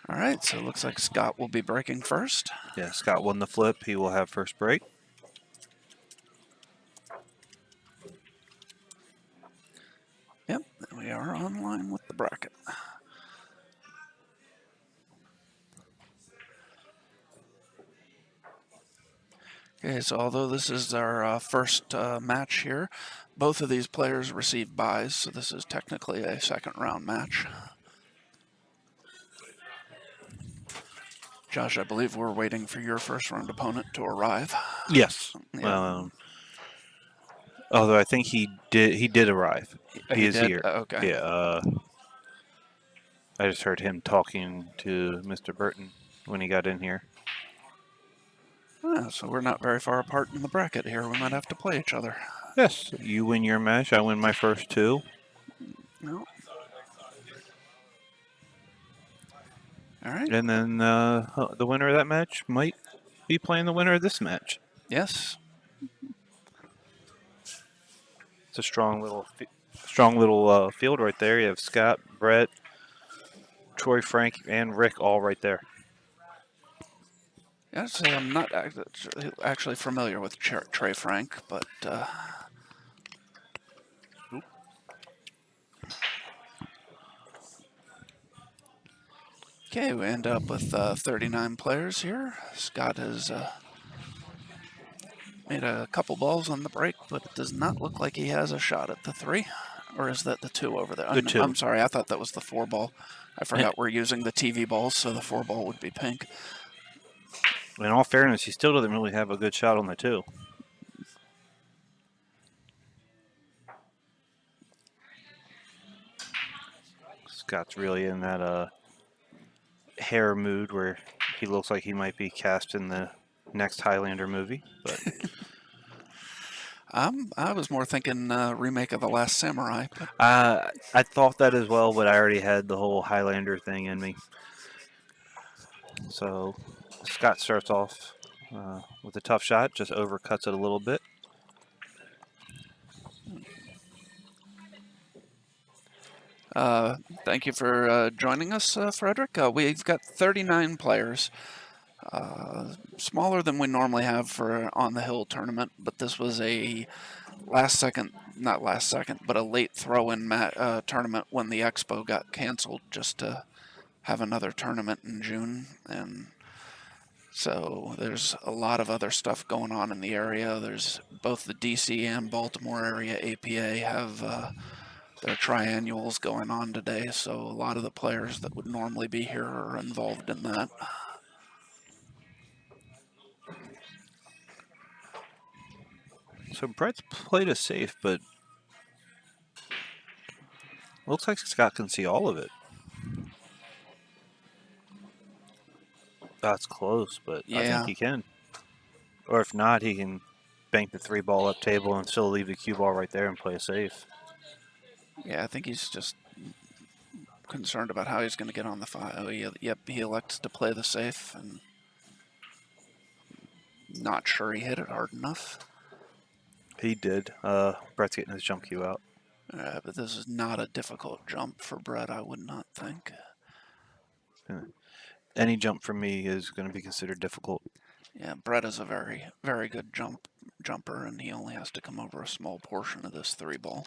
All right, so it looks like Scott will be breaking first. Yeah, Scott won the flip. He will have first break. Yep, we are online with the bracket. Okay, so although this is our first match here, both of these players receive buys, so this is technically a second round match. Josh, I believe we're waiting for your first round opponent to arrive. Yes. Yeah. Although I think he did arrive. He is did? here. Okay. Yeah. I just heard him talking to Mr. Burton when he got in here. So we're not very far apart in the bracket here. We might have to play each other. Yes, you win your match. I win my first two. No. All right. And then the winner of that match might be playing the winner of this match. Yes. It's a strong little field right there. You have Scott, Brett, Troy, Frank, and Rick all right there. Yeah, I'd say I'm not actually familiar with Trey Frank, but okay, we end up with 39 players here. Scott has made a couple balls on the break, but it does not look like he has a shot at the 3. Or is that the 2 over there? The 2. I'm sorry, I thought that was the 4 ball. I forgot we're using the TV balls, so the 4 ball would be pink. In all fairness, he still doesn't really have a good shot on the 2. Scott's really in that hair mood where he looks like he might be cast in the next Highlander movie. But I was more thinking remake of The Last Samurai. But I thought that as well, but I already had the whole Highlander thing in me. So Scott starts off with a tough shot, just overcuts it a little bit. Thank you for joining us, Frederick. We've got 39 players, smaller than we normally have for on the hill tournament, but this was a not last second, but a late throw-in tournament when the expo got canceled just to have another tournament in June. And so there's a lot of other stuff going on in the area. There's both the DC and Baltimore area APA have their triannuals going on today, so a lot of the players that would normally be here are involved in that. So Brett's played it safe, but looks like Scott can see all of it. That's close, but I think he can. Or if not, he can bank the 3 ball up table and still leave the cue ball right there and play it safe. Yeah, I think he's just concerned about how he's going to get on the 5. Oh, yep, he elects to play the safe, and not sure he hit it hard enough. He did. Brett's getting his jump cue out. But this is not a difficult jump for Brett, I would not think. Any jump from me is going to be considered difficult. Yeah, Brett is a very, very good jumper, and he only has to come over a small portion of this 3 ball.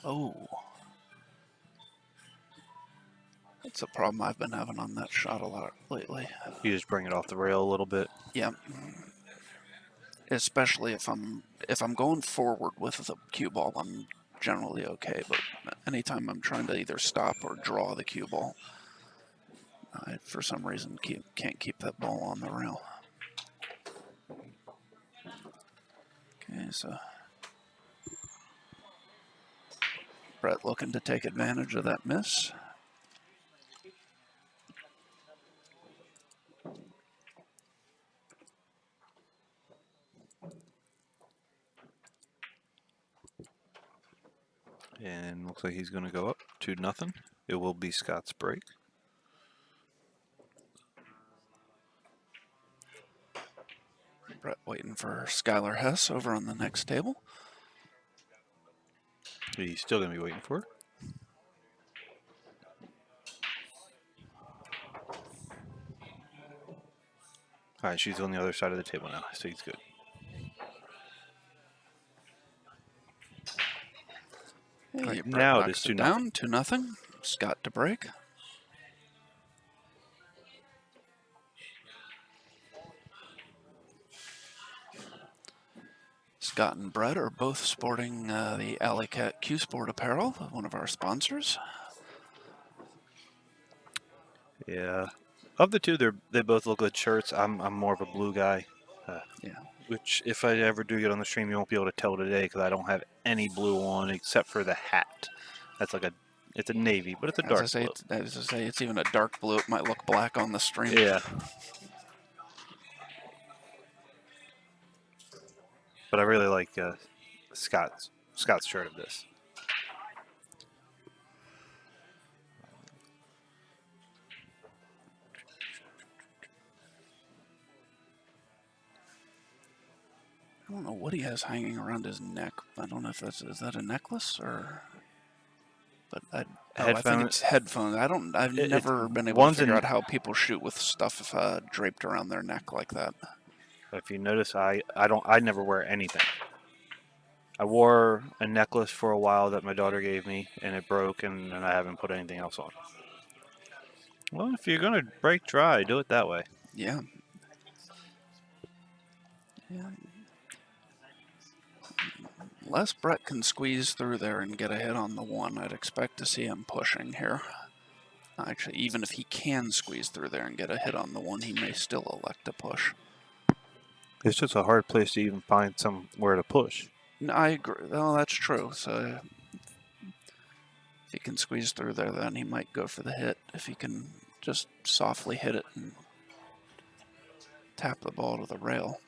Oh. That's a problem I've been having on that shot a lot lately. You just bring it off the rail a little bit. Yeah. Especially if I'm going forward with the cue ball, I'm generally okay. But anytime I'm trying to either stop or draw the cue ball, I for some reason can't keep that ball on the rail. Okay, so Brett looking to take advantage of that miss. And looks like he's going to go up 2-0. It will be Scott's break. Brett waiting for Skylar Hess over on the next table. He's still going to be waiting for her. All right, she's on the other side of the table now, so he's good. Hey, Right, Brett now it knocks is it 2-0. down, 2-0. Scott to break. Scott and Brett are both sporting the Alley Cat Q Sport apparel, one of our sponsors. Yeah. Of the two, they both look good shirts. I'm more of a blue guy. Yeah. Which, if I ever do get on the stream, you won't be able to tell today because I don't have any blue on except for the hat. That's like it's a navy, but it's a dark blue. As I say, it's even a dark blue. It might look black on the stream. Yeah. But I really like Scott's shirt of this. I don't know what he has hanging around his neck. I don't know if is that a necklace or. But I think it's headphones. I've never been able to figure out how people shoot with stuff draped around their neck like that. If you notice, I never wear anything. I wore a necklace for a while that my daughter gave me, and it broke, and I haven't put anything else on. Well, if you're gonna break dry, do it that way. Yeah. Yeah. Unless Brett can squeeze through there and get a hit on the one, I'd expect to see him pushing here. Actually, even if he can squeeze through there and get a hit on the one, he may still elect to push. It's just a hard place to even find somewhere to push. No, I agree. Well, that's true. So if he can squeeze through there, then he might go for the hit. If he can just softly hit it and tap the ball to the rail.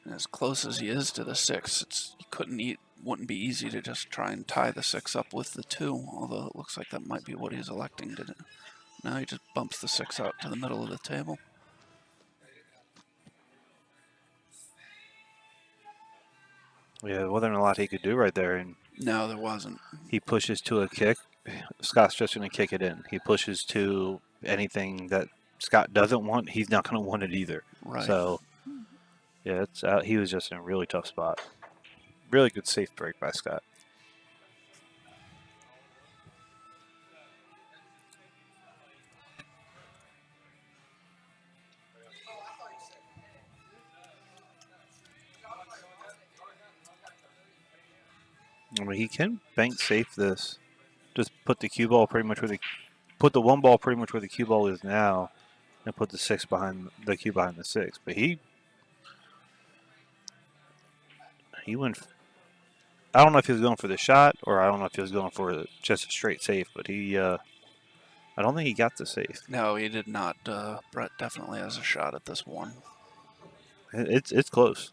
And as close as he is to the 6, wouldn't be easy to just try and tie the 6 up with the 2, although it looks like that might be what he's electing to do. Now he just bumps the 6 out to the middle of the table. Yeah, there wasn't a lot he could do right there. And no, there wasn't. He pushes to a kick. Scott's just going to kick it in. He pushes to anything that Scott doesn't want. He's not going to want it either. Right. So, yeah, he was just in a really tough spot. Really good safe break by Scott. I mean, he can bank safe this. Just put the cue ball pretty much put the one ball pretty much where the cue ball is now, and put the 6 behind the cue behind the 6. But he went. I don't know if he was going for the shot or I don't know if he was going for just a straight safe. But I don't think he got the safe. No, he did not. Brett definitely has a shot at this one. It's close.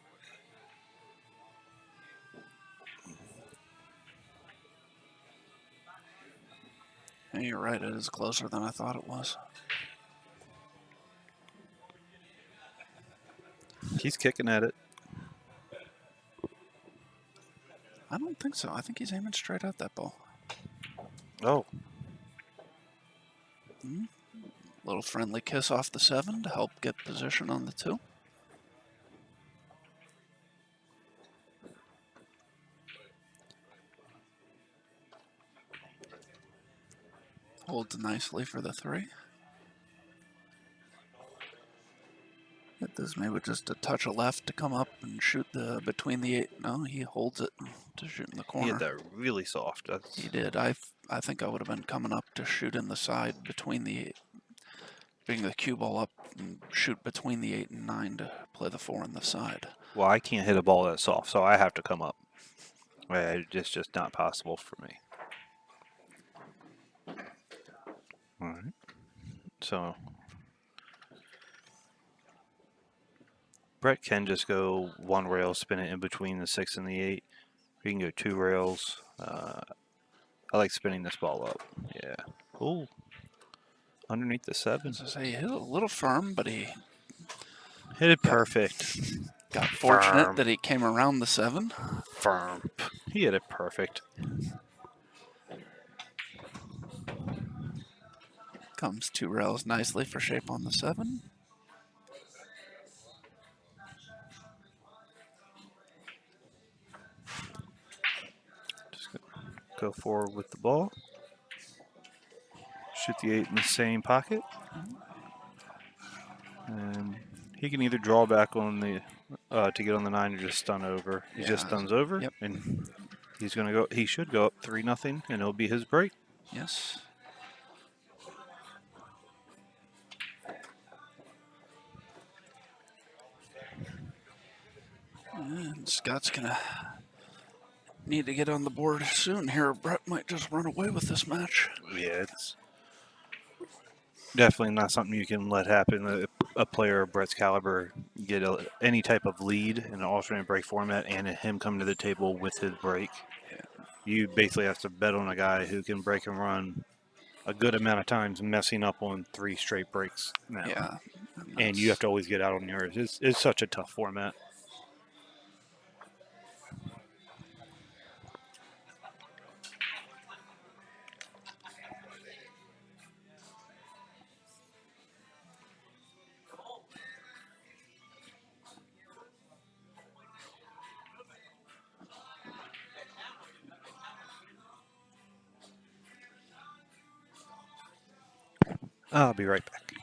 Yeah, you're right. It is closer than I thought it was. He's kicking at it. I don't think so. I think he's aiming straight at that ball. Oh. Little friendly kiss off the 7 to help get position on the 2. Holds nicely for the 3. Hit this maybe just a touch of left to come up and shoot the between the 8. No, he holds it to shoot in the He corner. hit that really soft. He did. I think I would have been coming up to shoot in the side between the 8, bring the cue ball up and shoot between the 8 and 9 to play the 4 on the side. Well, I can't hit a ball that soft, so I have to come up. It's just not possible for me. All right. So Brett can just go 1 rail, spin it in between the 6 and the 8. We can go 2 rails. I like spinning this ball up. Yeah. Ooh. Underneath the 7. As I say, he hit a little firm, but he Hit it perfect. got fortunate Firm. that he came around the 7. Firm. He hit it perfect. Comes 2 rails nicely for shape on the 7. Just go forward with the ball. Shoot the 8 in the same pocket. And he can either draw back on the to get on the 9 or just stun over. He just stuns over. Yep. And he's gonna go. He should go up 3-0, and it'll be his break. Yes. And Scott's gonna need to get on the board soon here. Brett might just run away with this match. Yeah, it's definitely not something you can let happen. A player of Brett's caliber get any type of lead in an alternate break format, and him come to the table with his break. Yeah. You basically have to bet on a guy who can break and run a good amount of times, messing up on 3 straight breaks now. Yeah. And you have to always get out on yours. It's such a tough format. I'll be right back.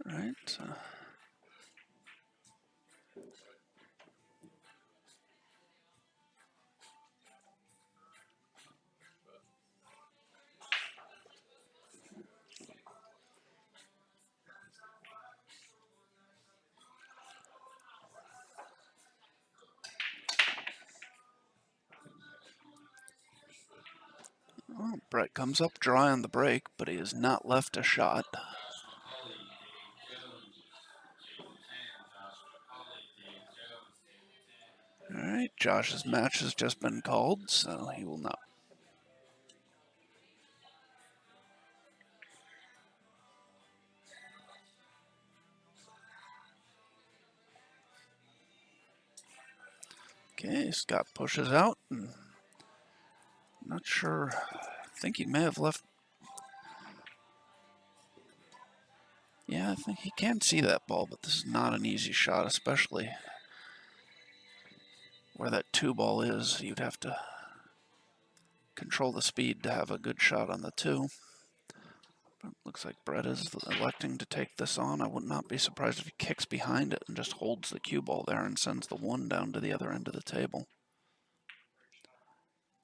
Right. Well, Brett comes up dry on the break, but he has not left a shot. All right, Josh's match has just been called, so he will not. Okay, Scott pushes out. And not sure. I think he may have left. Yeah, I think he can see that ball, but this is not an easy shot, especially where that 2 ball is. You'd have to control the speed to have a good shot on the 2. But looks like Brett is electing to take this on. I would not be surprised if he kicks behind it and just holds the cue ball there and sends the 1 down to the other end of the table.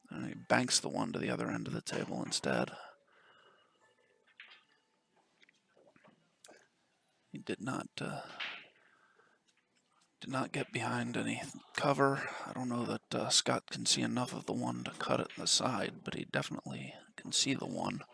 And he banks the 1 to the other end of the table instead. He did not get behind any cover. I don't know that Scott can see enough of the 1 to cut it in the side, but he definitely can see the 1.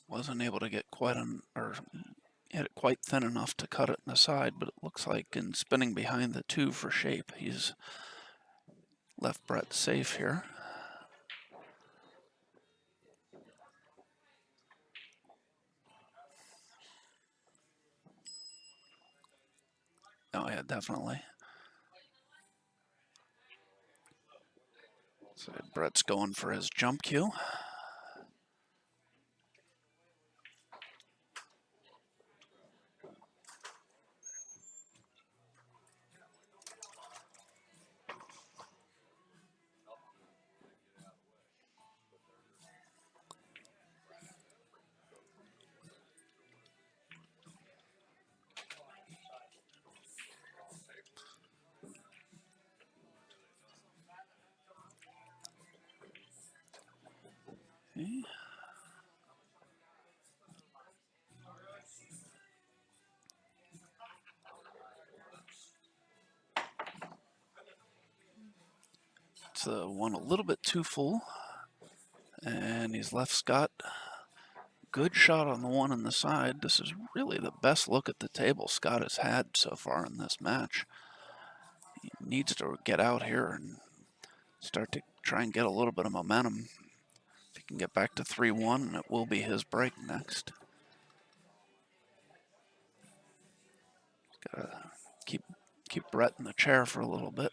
Wasn't able to get hit it quite thin enough to cut it in the side, but it looks like in spinning behind the 2 for shape, he's left Brett safe here. Yeah, definitely. So Brett's going for his jump cue. Okay. It's one a little bit too full. And he's left Scott. Good shot on the one on the side. This is really the best look at the table Scott has had so far in this match. He needs to get out here and start to try and get a little bit of momentum. If he can get back to 3-1, it will be his break next. Gotta keep Brett in the chair for a little bit.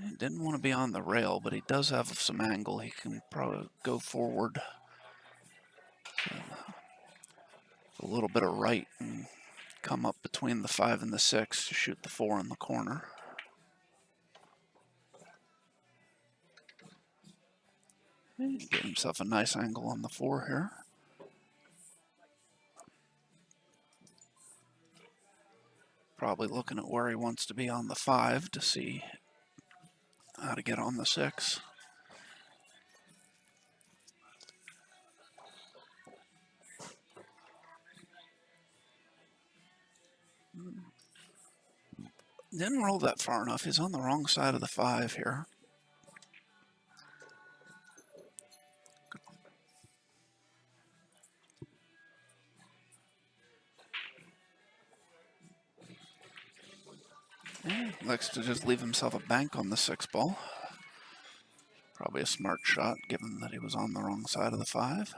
He didn't want to be on the rail, but he does have some angle. He can probably go forward a little bit of right and come up between the 5 and the 6 to shoot the 4 in the corner. Get himself a nice angle on the 4 here. Probably looking at where he wants to be on the 5 to see how to get on the 6. Didn't roll that far enough. He's on the wrong side of the 5 here. He likes to just leave himself a bank on the 6 ball. Probably a smart shot, given that he was on the wrong side of the 5.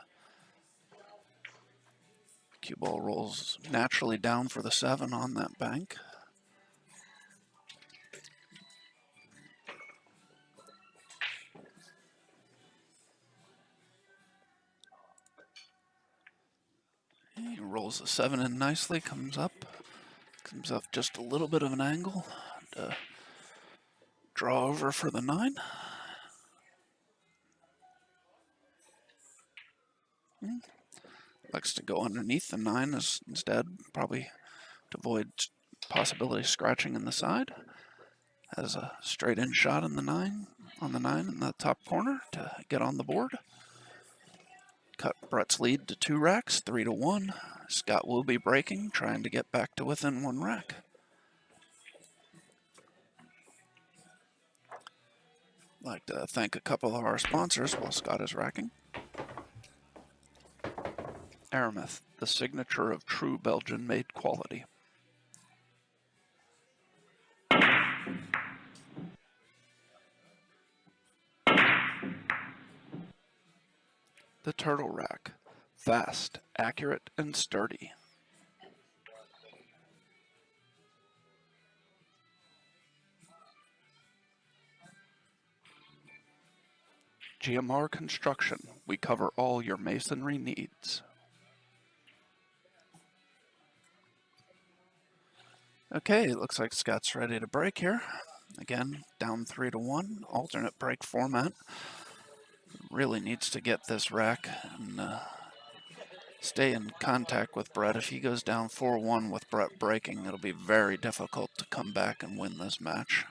Cue ball rolls naturally down for the 7 on that bank. He rolls the 7 in nicely, comes up just a little bit of an angle to draw over for the 9. Likes to go underneath the 9 instead, probably to avoid possibility of scratching in the side. Has a straight in shot on the 9 in the top corner to get on the board. Cut Brett's lead to 2 racks, 3-1. Scott will be breaking, trying to get back to within 1 rack. Like to thank a couple of our sponsors while Scott is racking. Aramith, the signature of true Belgian-made quality. The Turtle Rack, fast, accurate, and sturdy. GMR Construction, we cover all your masonry needs. Okay, it looks like Scott's ready to break here. Again, down 3-1, alternate break format. Really needs to get this rack and stay in contact with Brett. If he goes down 4-1 with Brett breaking, it'll be very difficult to come back and win this match.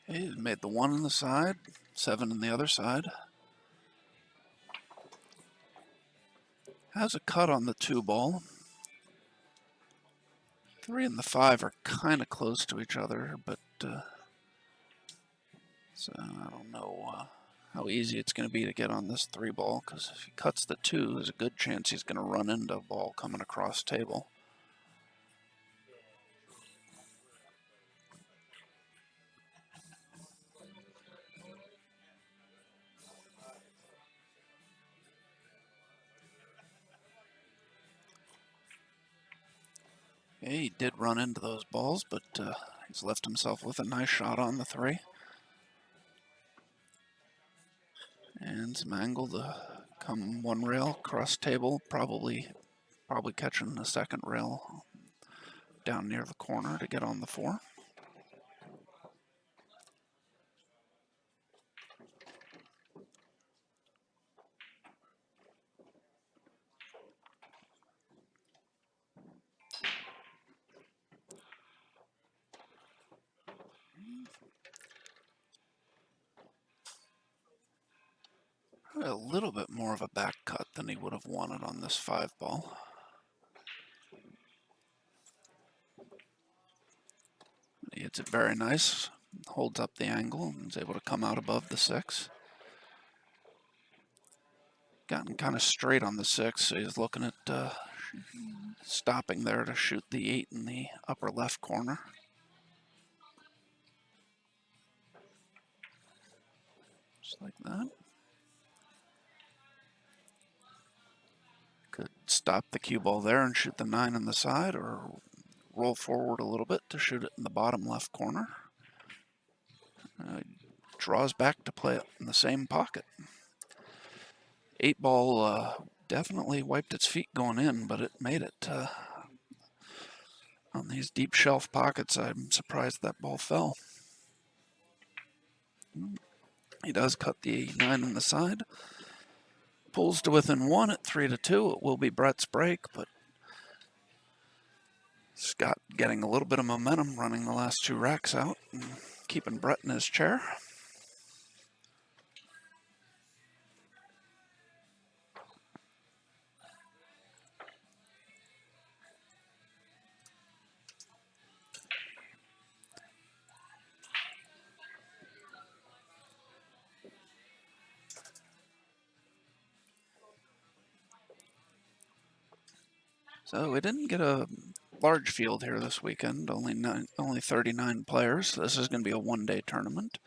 He made the 1 on the side, 7 on the other side. Has a cut on the 2 ball. 3 and the 5 are kind of close to each other, but So I don't know how easy it's going to be to get on this 3-ball, because if he cuts the 2, there's a good chance he's going to run into a ball coming across table. Yeah, he did run into those balls, but he's left himself with a nice shot on the 3. And some angle to come one rail, cross table, probably catching the second rail down near the corner to get on the 4. A little bit more of a back cut than he would have wanted on this 5-ball. He hits it very nice, holds up the angle, and is able to come out above the 6. Gotten kind of straight on the 6, so he's looking at stopping there to shoot the 8 in the upper left corner. Just like that. Could stop the cue ball there and shoot the 9 on the side, or roll forward a little bit to shoot it in the bottom left corner. Draws back to play it in the same pocket. 8-ball definitely wiped its feet going in, but it made it. On these deep shelf pockets, I'm surprised that ball fell. He does cut the 9 on the side. Pulls to within 1 at 3-2. It will be Brett's break, but Scott getting a little bit of momentum, running the last 2 racks out and keeping Brett in his chair. So we didn't get a large field here this weekend, only 39 players. This is going to be a one-day tournament,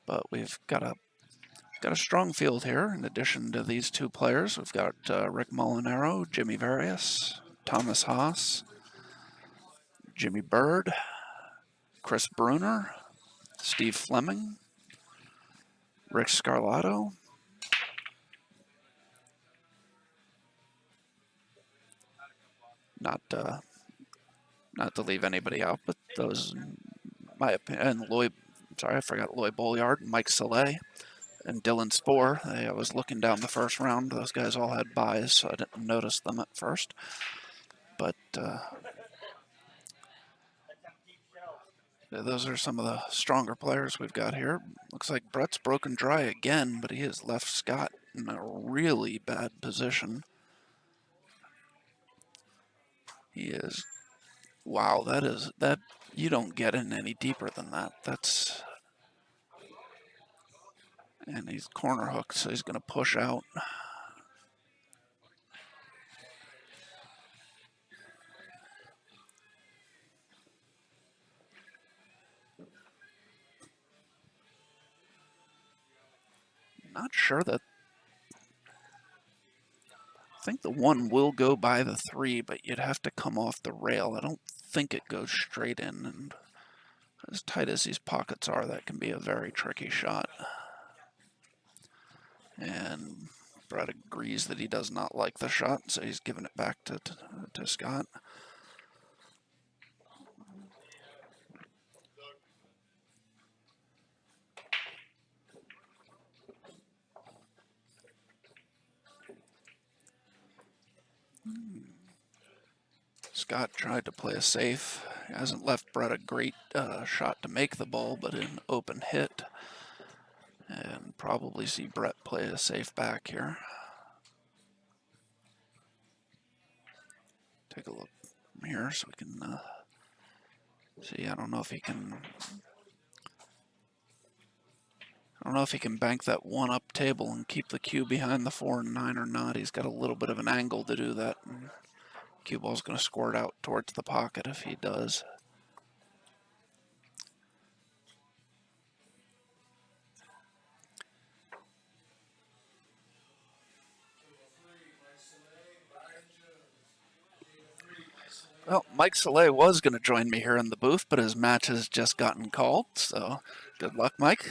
but we've got a strong field here. In addition to these 2 players, we've got Rick Molinaro, Jimmy Various, Thomas Haas, Jimmy Bird, Chris Bruner, Steve Fleming, Rick Scarlato, not to leave anybody out, but those, in my opinion, and I forgot Lloyd Bolliard, Mike Saleh, and Dylan Spohr. I was looking down the first round. Those guys all had buys, so I didn't notice them at first. But those are some of the stronger players we've got here. Looks like Brett's broken dry again, but he has left Scott in a really bad position. He is. Wow, that you don't get in any deeper than that. And he's corner hooked, so he's going to push out. Not sure that. I think the 1 will go by the 3, but you'd have to come off the rail. I don't think it goes straight in, and as tight as these pockets are, that can be a very tricky shot. And Brett agrees that he does not like the shot, so he's giving it back to Scott. Scott tried to play a safe. He hasn't left Brett a great shot to make the ball, but an open hit. And probably see Brett play a safe back here. Take a look from here so we can see. I don't know if he can. I don't know if he can bank that one up table and keep the cue behind the 4 and 9 or not. He's got a little bit of an angle to do that. And cue ball's going to squirt out towards the pocket if he does. Well, Mike Soleil was going to join me here in the booth, but his match has just gotten called, so good luck, Mike.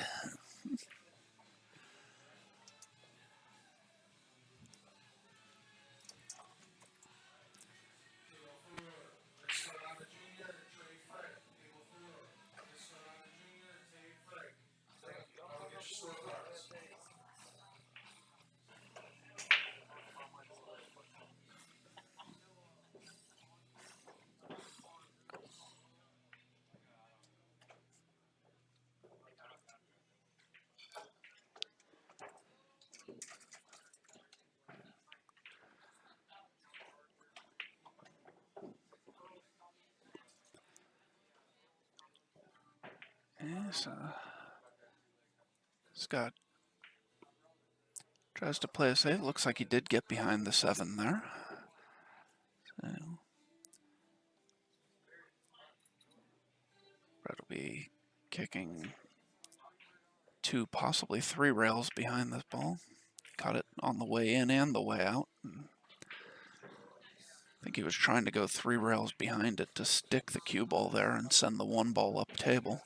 Yes, Scott tries to play a safe. Looks like he did get behind the 7 there. So Brett will be kicking 2, possibly 3 rails behind this ball. Caught it on the way in and the way out. And I think he was trying to go 3 rails behind it to stick the cue ball there and send the 1 ball up table.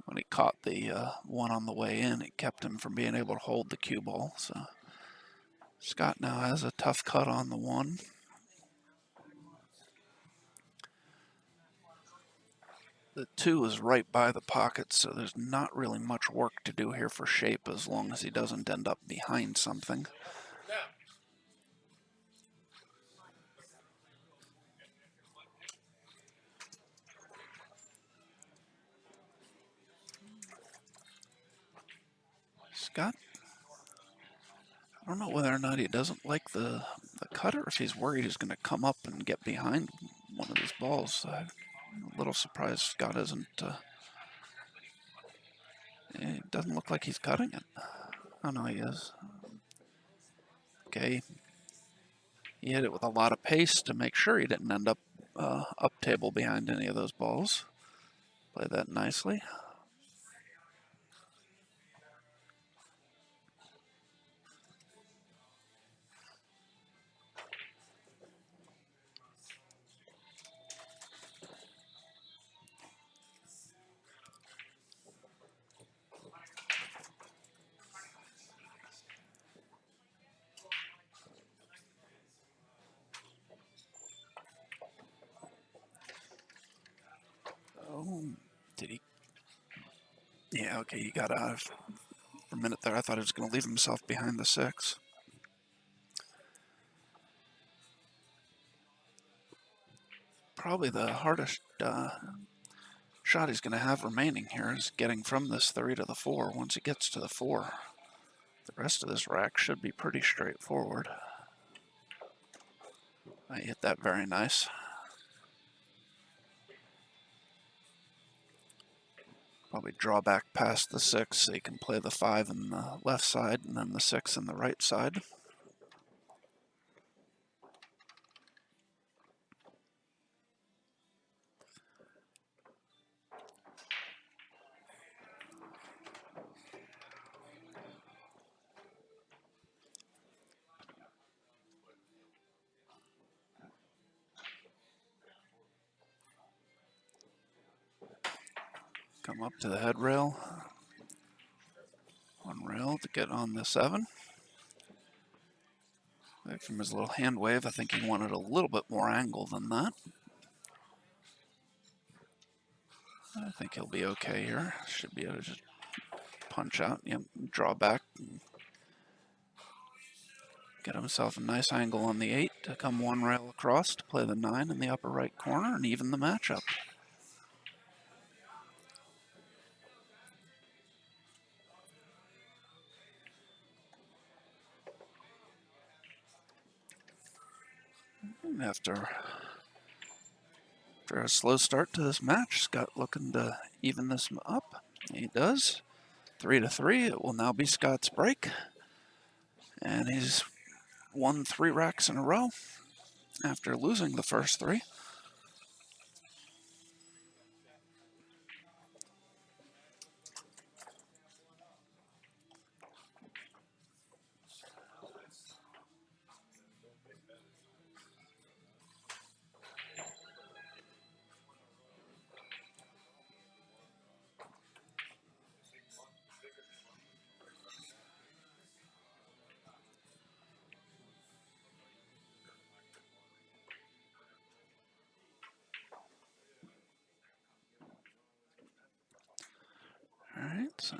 When he caught the 1 on the way in, it kept him from being able to hold the cue ball. So Scott now has a tough cut on the 1. The 2 is right by the pocket, so there's not really much work to do here for shape as long as he doesn't end up behind something. Scott, I don't know whether or not he doesn't like the cut or if he's worried he's going to come up and get behind one of these balls. I'm a little surprised Scott isn't. It doesn't look like he's cutting it. Oh no, he is. Okay. He hit it with a lot of pace to make sure he didn't end up up table behind any of those balls. Play that nicely. Oh, did he? Yeah, okay, he got out for a minute there. I thought he was going to leave himself behind the 6. Probably the hardest shot he's going to have remaining here is getting from this 3 to the 4. Once he gets to the 4, the rest of this rack should be pretty straightforward. I hit that very nice. Probably draw back past the 6 so you can play the 5 in the left side and then the 6 in the right side. Come up to the head rail. 1 rail to get on the 7. From his little hand wave, I think he wanted a little bit more angle than that. I think he'll be okay here. Should be able to just punch out, yep, draw back, and get himself a nice angle on the 8 to come 1 rail across to play the 9 in the upper right corner and even the matchup. And after After a slow start to this match, Scott looking to even this up. He does. 3-3. It will now be Scott's break. And he's won 3 racks in a row after losing the first 3. All right, so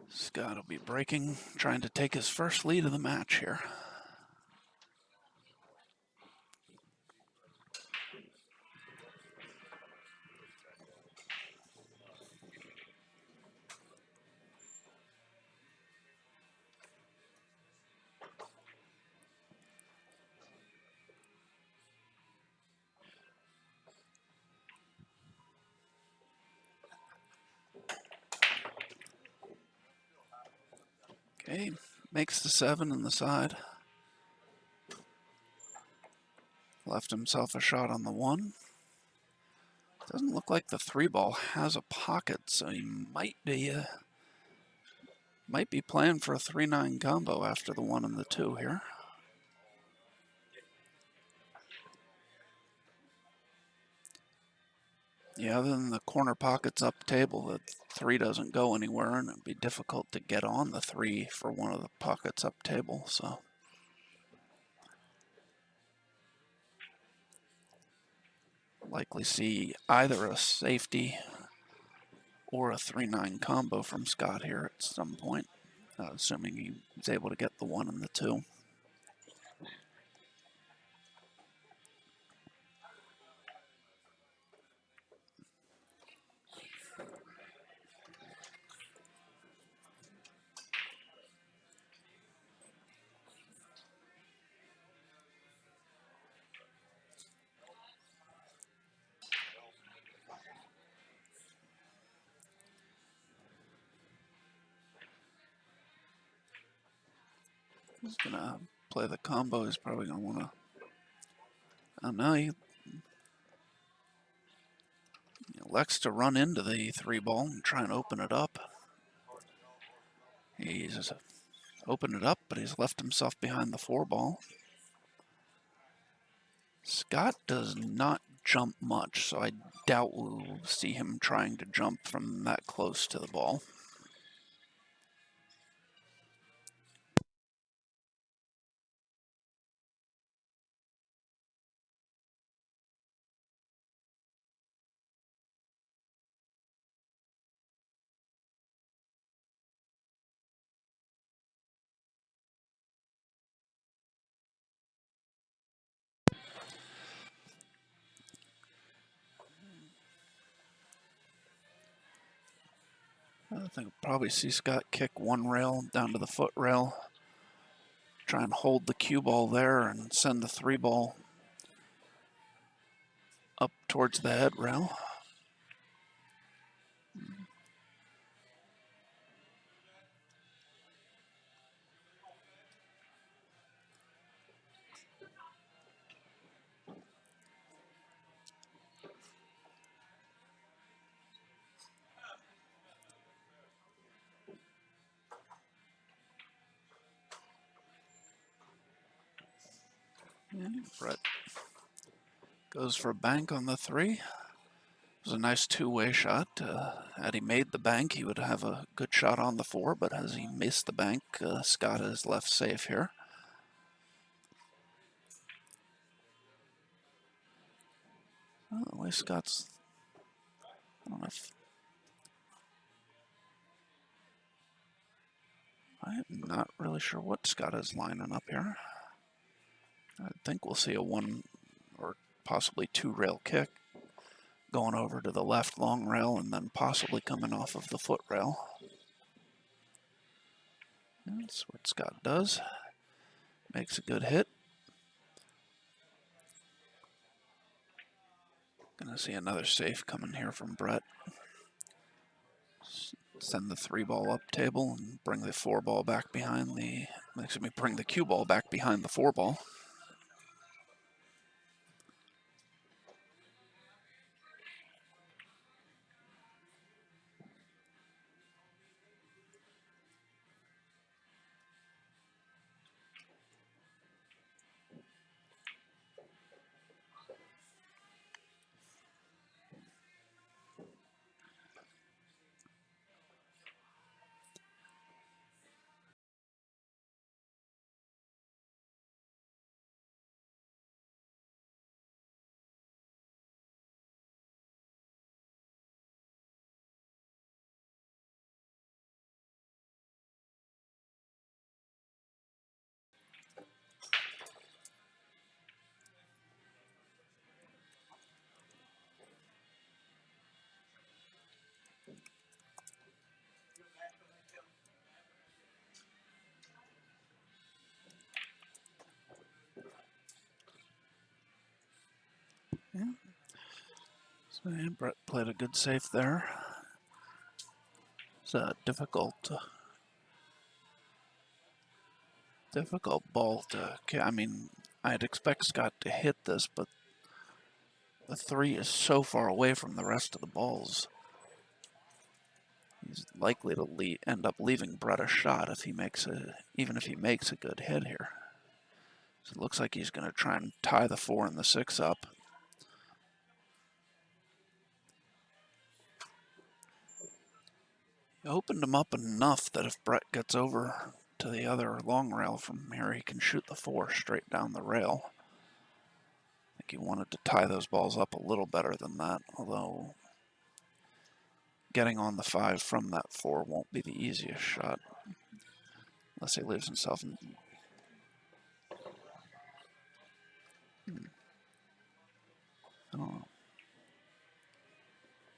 Scott will be breaking, trying to take his first lead of the match here. Okay, makes the 7 in the side. Left himself a shot on the 1. Doesn't look like the 3 ball has a pocket, so he might be playing for a 3-9 combo after the 1 and the 2 here. Yeah, other than the corner pockets up table, the 3 doesn't go anywhere, and it'd be difficult to get on the 3 for one of the pockets up table, so. Likely see either a safety or a 3-9 combo from Scott here at some point, assuming he's able to get the 1 and the 2. He's gonna play the combo. He's probably gonna wanna. I don't know. He elects to run into the 3 ball and try and open it up. He's opened it up, but he's left himself behind the 4 ball. Scott does not jump much, so I doubt we'll see him trying to jump from that close to the ball. I think we'll probably see Scott kick 1 rail down to the foot rail. Try and hold the cue ball there and send the 3 ball up towards the head rail. And Brett goes for a bank on the 3. It was a nice 2-way shot. Had he made the bank, he would have a good shot on the 4, but as he missed the bank, Scott is left safe here. Well, the way Scott's, I don't know if, I'm not really sure what Scott is lining up here. I think we'll see a 1 or possibly 2 rail kick going over to the left long rail and then possibly coming off of the foot rail. That's what Scott does. Makes a good hit. I see another safe coming here from Brett. Send the 3-ball up table and bring the 4-ball back behind the, excuse me, bring the cue ball back behind the 4-ball. Yeah. So yeah, Brett played a good safe there. It's a difficult ball to. I mean, I'd expect Scott to hit this, but the 3 is so far away from the rest of the balls. He's likely to end up leaving Brett a shot if he makes even if he makes a good hit here. So it looks like he's going to try and tie the 4 and the 6 up. He opened him up enough that if Brett gets over to the other long rail from here, he can shoot the 4 straight down the rail. I think he wanted to tie those balls up a little better than that, although getting on the 5 from that 4 won't be the easiest shot, unless he leaves himself in. I don't know.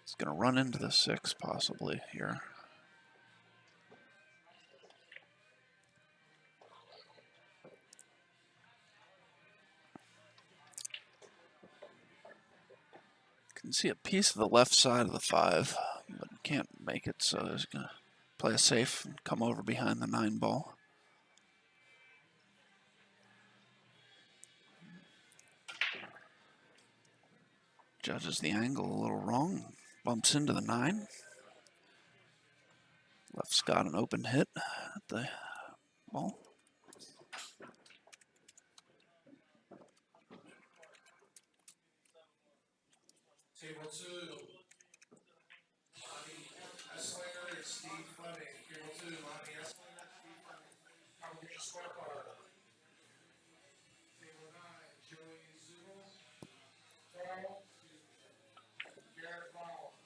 He's going to run into the 6 possibly here. Can see a piece of the left side of the 5, but can't make it, so he's going to play it safe and come over behind the 9 ball. Judges the angle a little wrong, bumps into the 9. Left Scott an open hit at the ball. Table 2. Lonnie Esslinger and Steve Fleming. Table 2. Lonnie Esslinger, Steve Fleming. How will get your scorecard? Table 9. Joey Zubel. 12. Garrett Ball.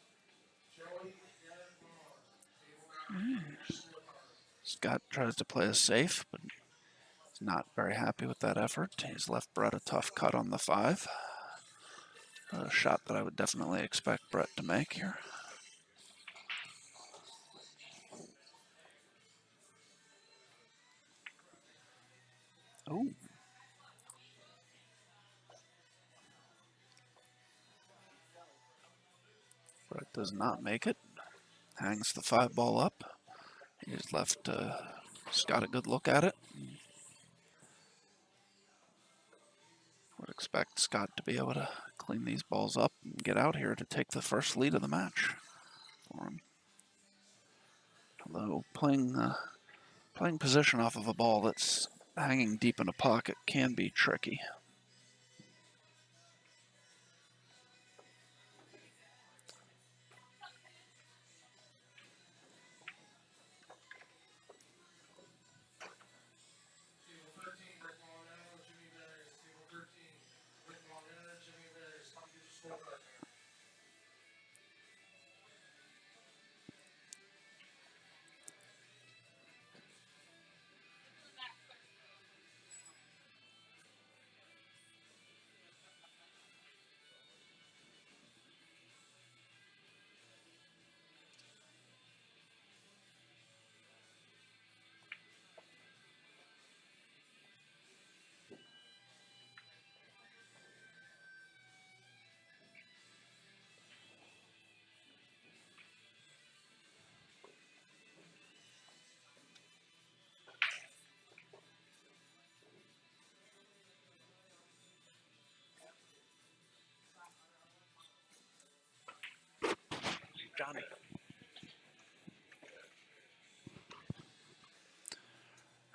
Joey, Garrett Ball. Table 9. Scorecard. Scott tries to play it safe, but he's not very happy with that effort. He's left Brett a tough cut on the 5. A shot that I would definitely expect Brett to make here. Oh. Brett does not make it. Hangs the 5 ball up. He's left Scott a good look at it. Would expect Scott to be able to clean these balls up and get out here to take the first lead of the match for him. Although playing position off of a ball that's hanging deep in a pocket can be tricky.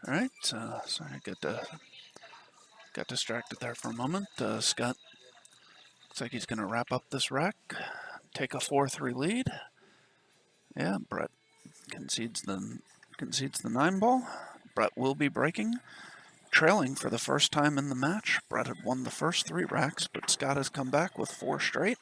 All right, sorry, got distracted there for a moment. Scott looks like he's going to wrap up this rack, take a 4-3 lead. Yeah, Brett concedes the 9 ball. Brett will be breaking, trailing for the first time in the match. Brett had won the first 3 racks, but Scott has come back with 4 straight.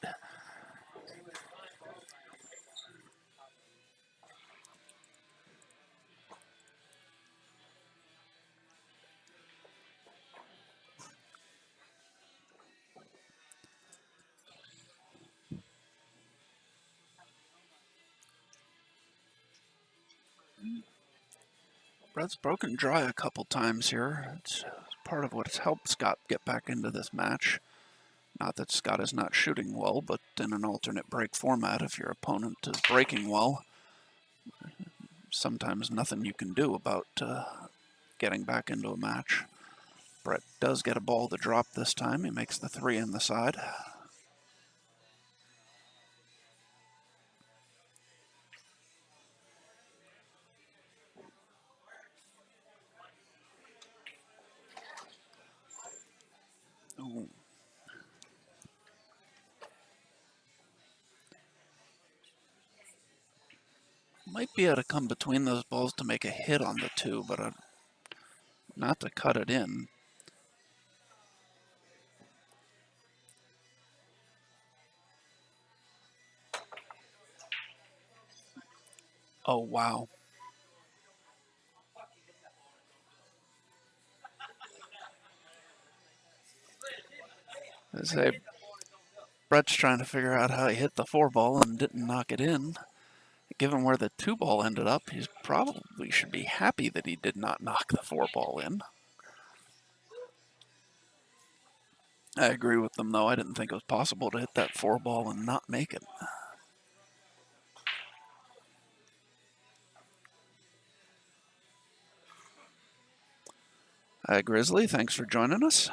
Brett's broken dry a couple times here. It's part of what's helped Scott get back into this match. Not that Scott is not shooting well, but in an alternate break format, if your opponent is breaking well, sometimes nothing you can do about getting back into a match. Brett does get a ball to drop this time. He makes the 3 in the side. Ooh. Might be able to come between those balls to make a hit on the 2, but not to cut it in. Oh, wow. I say, Brett's trying to figure out how he hit the 4 ball and didn't knock it in. Given where the 2 ball ended up, he probably should be happy that he did not knock the 4 ball in. I agree with them, though. I didn't think it was possible to hit that 4 ball and not make it. Hi, Grizzly. Thanks for joining us.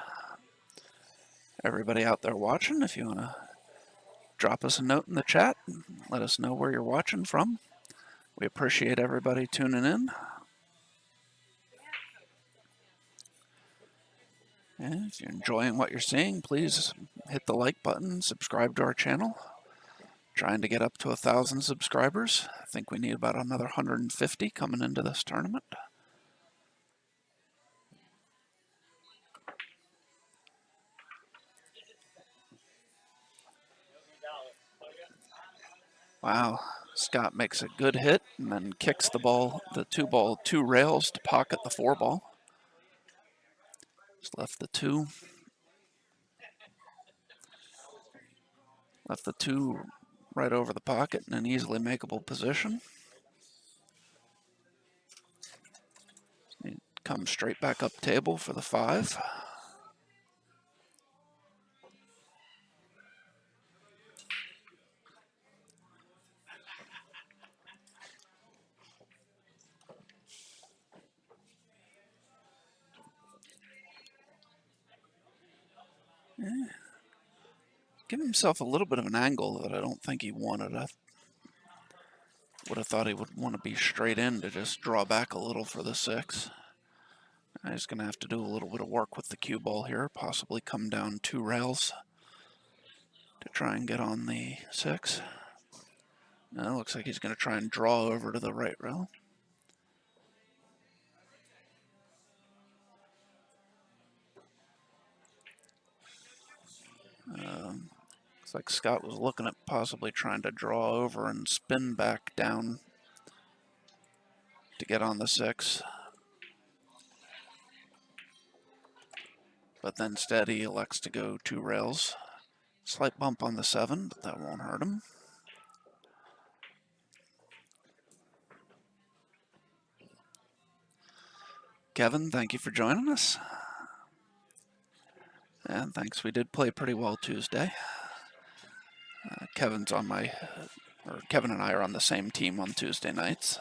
Everybody out there watching, if you want to drop us a note in the chat, let us know where you're watching from. We appreciate everybody tuning in. And if you're enjoying what you're seeing, please hit the like button, subscribe to our channel. Trying to get up to 1,000 subscribers. I think we need about another 150 coming into this tournament. Wow, Scott makes a good hit and then kicks the ball, the 2 rails to pocket the 4 ball. Just left the 2 right over the pocket in an easily makeable position. He comes straight back up table for the 5. Give himself a little bit of an angle that I don't think he wanted. I would have thought he would want to be straight in to just draw back a little for the 6. He's going to have to do a little bit of work with the cue ball here, possibly come down 2 rails to try and get on the 6. Now it looks like he's going to try and draw over to the right rail. Looks like Scott was looking at possibly trying to draw over and spin back down to get on the 6. But then instead he elects to go 2 rails. Slight bump on the 7, but that won't hurt him. Kevin, thank you for joining us. And thanks, we did play pretty well Tuesday. Kevin and I are on the same team on Tuesday nights.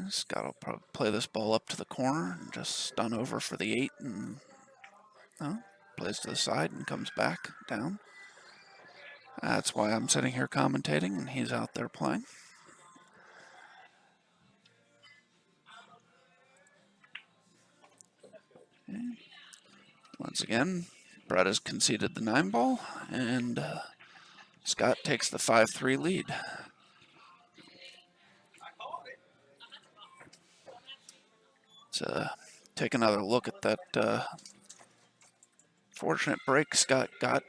Scott will probably play this ball up to the corner and just stun over for the 8 and plays to the side and comes back down. That's why I'm sitting here commentating and he's out there playing. Okay. Once again, Brett has conceded the 9 ball and Scott takes the 5-3 lead. Let's take another look at that fortunate break Scott got.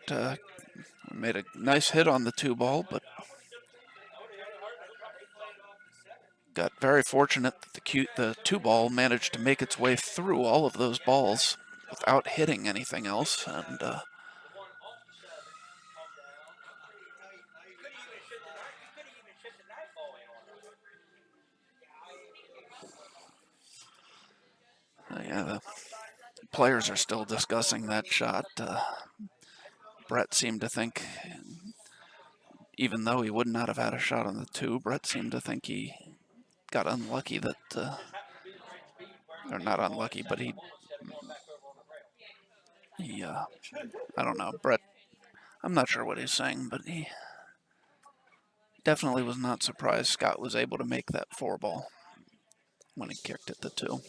Made a nice hit on the 2 ball, but got very fortunate that the 2 ball managed to make its way through all of those balls without hitting anything else. And yeah, the players are still discussing that shot. Brett seemed to think, even though he would not have had a shot on the 2, Brett seemed to think he got unlucky that, or not unlucky, but he I don't know, Brett, I'm not sure what he's saying, but he definitely was not surprised Scott was able to make that 4 ball when he kicked at the 2.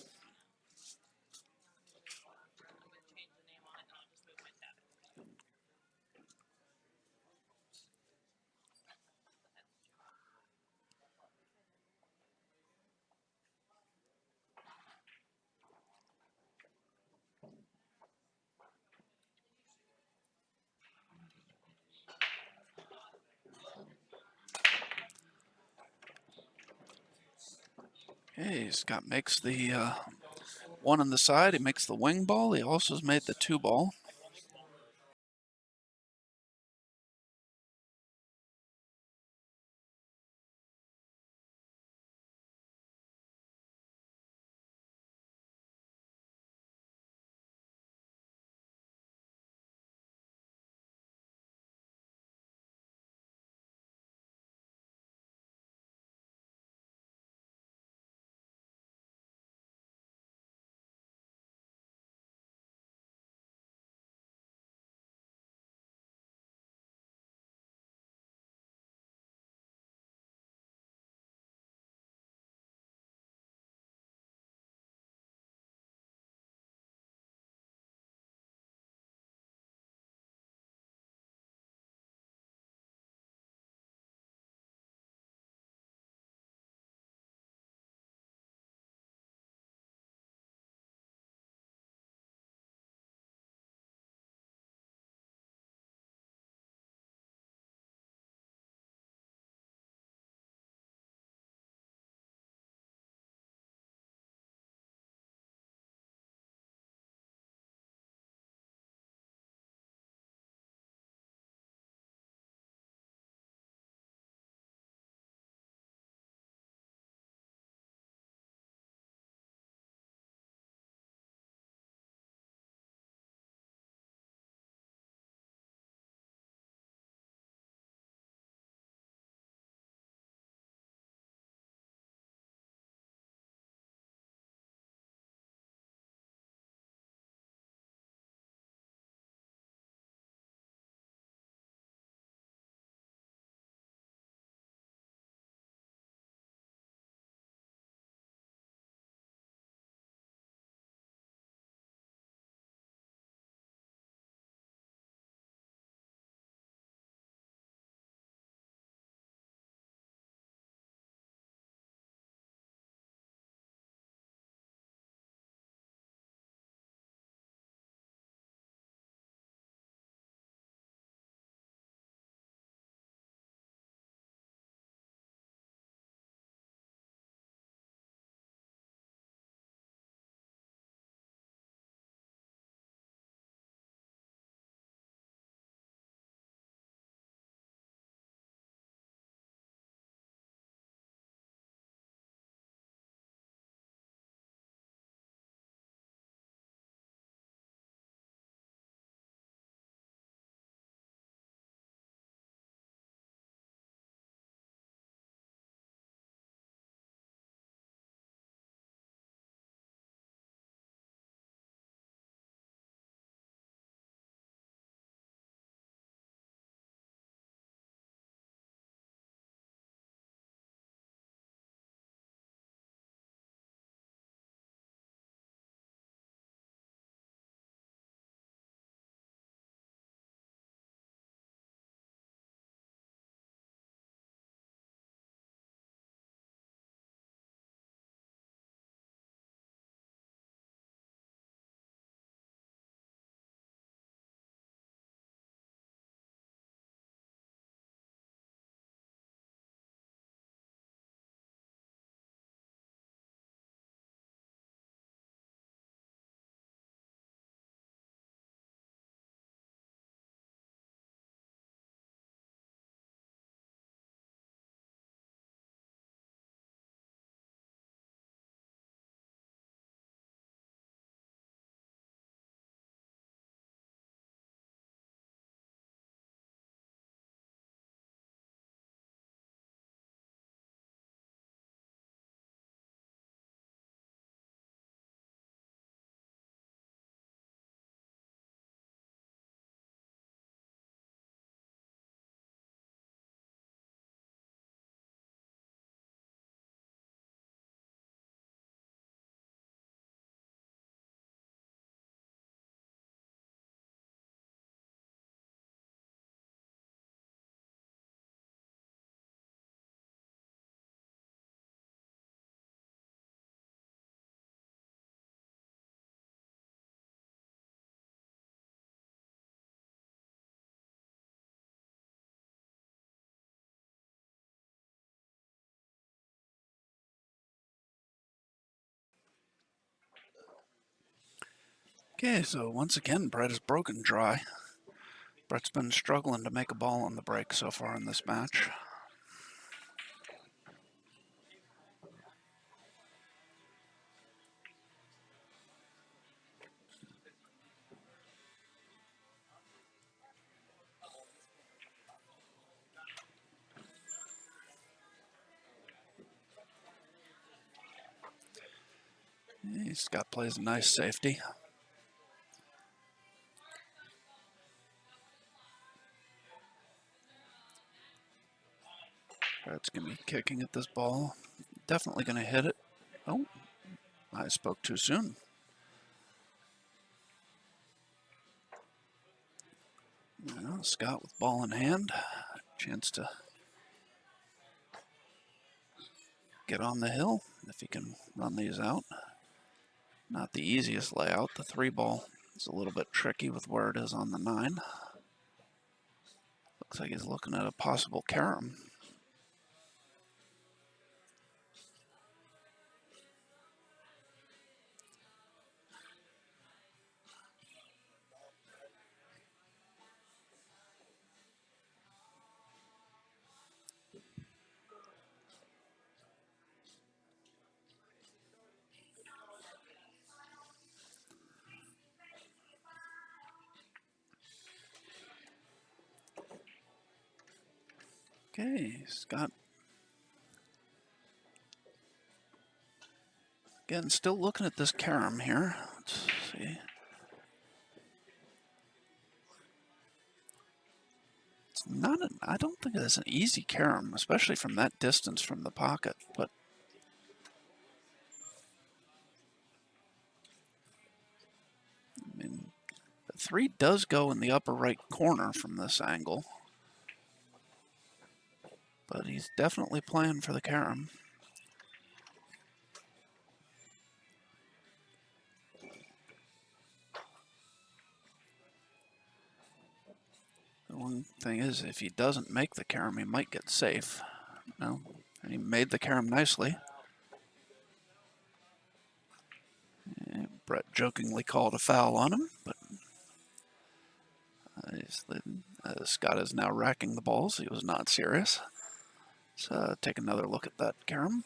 Okay, Scott makes the 1 on the side. He makes the wing ball. He also has made the 2 ball. Okay, so once again, Brett is broken dry. Brett's been struggling to make a ball on the break so far in this match. Scott plays a nice safety. Brett's going to be kicking at this ball. Definitely going to hit it. Oh, I spoke too soon. Well, Scott with ball in hand. Chance to get on the hill if he can run these out. Not the easiest layout. The 3 ball is a little bit tricky with where it is on the 9. Looks like he's looking at a possible carom. Okay, Scott. Again, still looking at this carom here. Let's see. It's not an, I don't think it's an easy carom, especially from that distance from the pocket, but I mean, the 3 does go in the upper right corner from this angle, but he's definitely playing for the carom. The one thing is, if he doesn't make the carom, he might get safe. No, and he made the carom nicely. Brett jokingly called a foul on him, but Scott is now racking the balls. He was not serious. Let's take another look at that carom.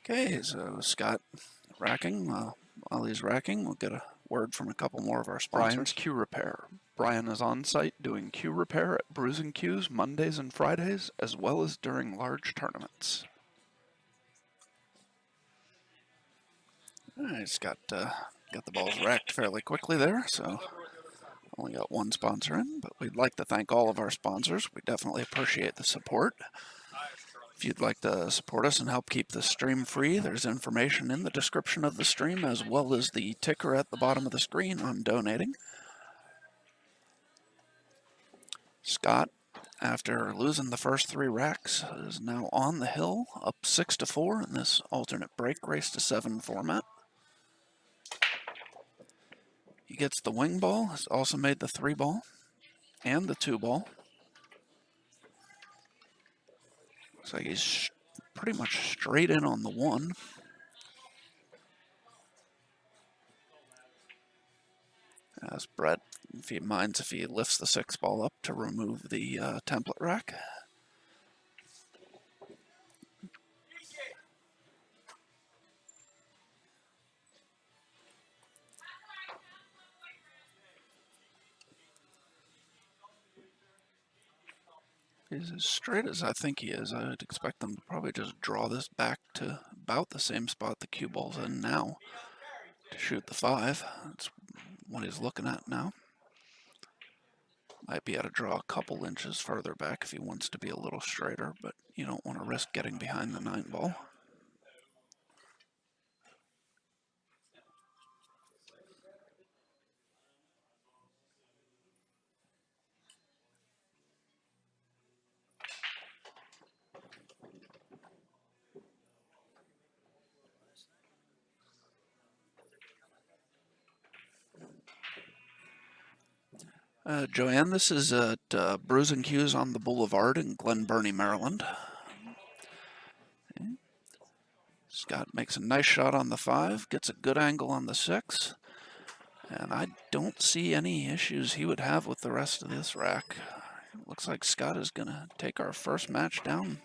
Okay, so Scott racking. While he's racking, we'll get a word from a couple more of our sponsors. Brian's Q Repair. Brian is on site doing Q Repair at Bruising Q's Mondays and Fridays, as well as during large tournaments. All right, Scott got the balls racked fairly quickly there, so only got one sponsor in, but we'd like to thank all of our sponsors. We definitely appreciate the support. If you'd like to support us and help keep the stream free, there's information in the description of the stream as well as the ticker at the bottom of the screen on donating. Scott, after losing the first 3 racks, is now on the hill, up 6-4 in this alternate break race to 7 format. He gets the wing ball, has also made the 3 ball and the 2 ball. Looks like he's pretty much straight in on the 1. As Brett, if he minds if he lifts the 6 ball up to remove the template rack. He's as straight as I think he is. I would expect them to probably just draw this back to about the same spot the cue ball's in now to shoot the 5. That's what he's looking at now. Might be able to draw a couple inches further back if he wants to be a little straighter, but you don't want to risk getting behind the 9 ball. Joanne, this is at Bruising Cues on the Boulevard in Glen Burnie, Maryland. Okay. Scott makes a nice shot on the 5, gets a good angle on the 6, and I don't see any issues he would have with the rest of this rack. Looks like Scott is going to take our first match down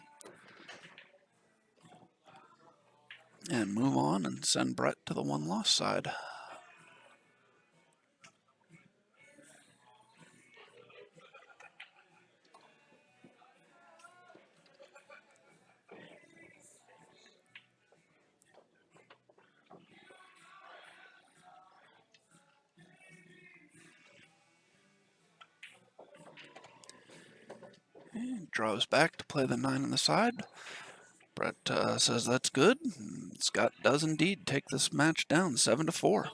and move on and send Brett to the 1-loss side. And draws back to play the 9 on the side. Brett says that's good. Scott does indeed take this match down 7-4.